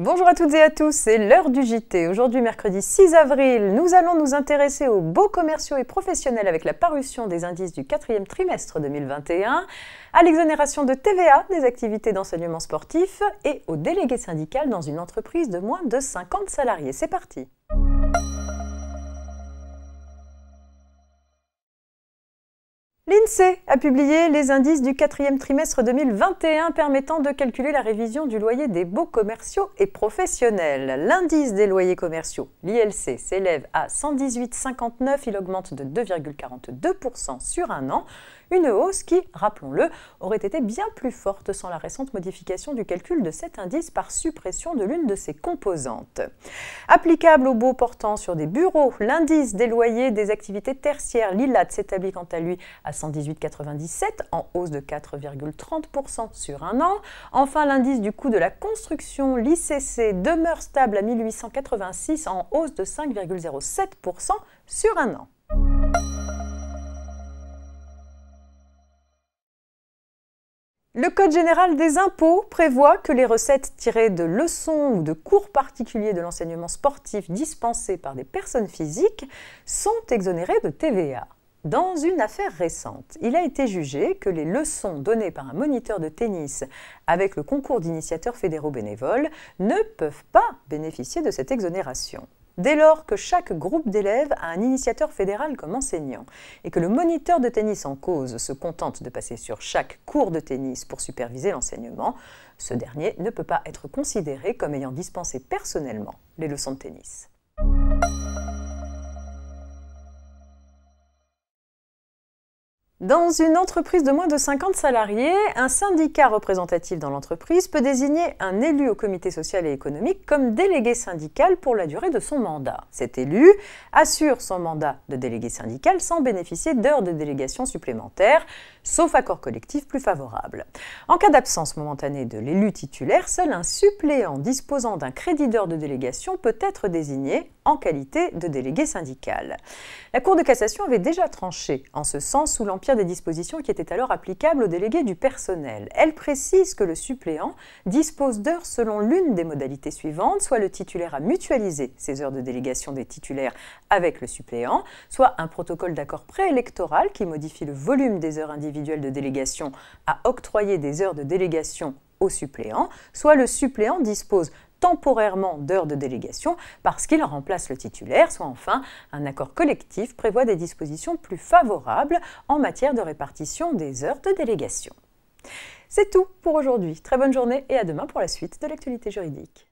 Bonjour à toutes et à tous, c'est l'heure du JT. Aujourd'hui, mercredi 6 avril, nous allons nous intéresser aux baux commerciaux et professionnels avec la parution des indices du 4e trimestre 2021, à l'exonération de TVA des activités d'enseignement sportif et au délégué syndical dans une entreprise de moins de 50 salariés. C'est parti! L'INSEE a publié les indices du 4e trimestre 2021 permettant de calculer la révision du loyer des baux commerciaux et professionnels. L'indice des loyers commerciaux, l'ILC, s'élève à 118,59, il augmente de 2,42% sur un an, une hausse qui, rappelons-le, aurait été bien plus forte sans la récente modification du calcul de cet indice par suppression de l'une de ses composantes. Applicable aux baux portant sur des bureaux, l'indice des loyers des activités tertiaires, l'ILAT, s'établit quant à lui à 118,97, en hausse de 4,30% sur un an. Enfin, l'indice du coût de la construction, l'ICC, demeure stable à 1886, en hausse de 5,07% sur un an. Le Code général des impôts prévoit que les recettes tirées de leçons ou de cours particuliers de l'enseignement sportif dispensés par des personnes physiques sont exonérées de TVA. Dans une affaire récente, il a été jugé que les leçons données par un moniteur de tennis avec le concours d'initiateurs fédéraux bénévoles ne peuvent pas bénéficier de cette exonération. Dès lors que chaque groupe d'élèves a un initiateur fédéral comme enseignant et que le moniteur de tennis en cause se contente de passer sur chaque cours de tennis pour superviser l'enseignement, ce dernier ne peut pas être considéré comme ayant dispensé personnellement les leçons de tennis. Dans une entreprise de moins de 50 salariés, un syndicat représentatif dans l'entreprise peut désigner un élu au comité social et économique comme délégué syndical pour la durée de son mandat. Cet élu assure son mandat de délégué syndical sans bénéficier d'heures de délégation supplémentaires, sauf accord collectif plus favorable. En cas d'absence momentanée de l'élu titulaire, seul un suppléant disposant d'un crédit d'heures de délégation peut être désigné en qualité de délégué syndical. La Cour de cassation avait déjà tranché en ce sens sous l'empire des dispositions qui étaient alors applicables aux délégués du personnel. Elle précise que le suppléant dispose d'heures selon l'une des modalités suivantes, soit le titulaire a mutualisé ses heures de délégation des titulaires avec le suppléant, soit un protocole d'accord préélectoral qui modifie le volume des heures individuelles de délégation à octroyer des heures de délégation au suppléant, soit le suppléant dispose temporairement d'heures de délégation parce qu'il remplace le titulaire, soit enfin un accord collectif prévoit des dispositions plus favorables en matière de répartition des heures de délégation. C'est tout pour aujourd'hui. Très bonne journée et à demain pour la suite de l'actualité juridique.